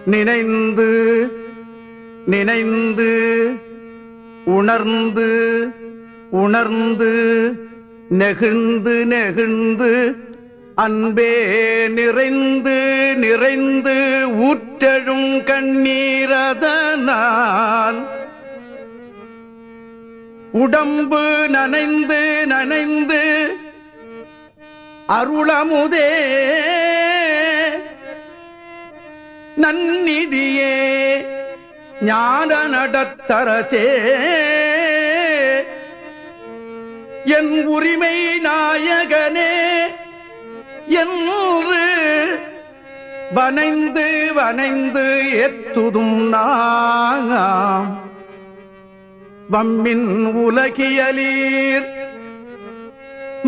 நினைந்து நினைந்து உணர்ந்து உணர்ந்து நெகிழ்ந்து நெகிழ்ந்து அன்பே நிறைந்து நிறைந்து ஊற்றழும் கண்ணீரதனால் உடம்பு நனைந்து நனைந்து அருளமுதே நன்னிதியே ஞான நடத்தரசே என் உரிமை நாயகனே என்று வனைந்து வனைந்து எத்துதும் நாம் வம்மின் உலகியலீர்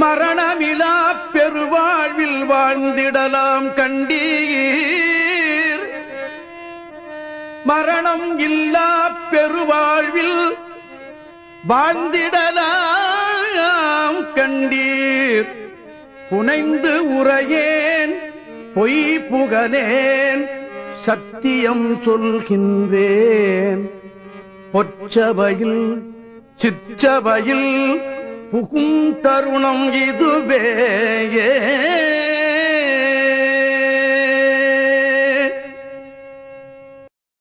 மரணமிலா பெருவாழ்வில் வாழ்ந்திடலாம் கண்டீர் மரணம் இல்லா பெருவாழ்வில் வாழ்ந்திடலாம் கண்டீர் புனைந்து உரையேன் பொய் புகழேன் சத்தியம் சொல்கின்றேன் பொற்றவையில் சிற்றவையில் புகும் தருணம் இதுவே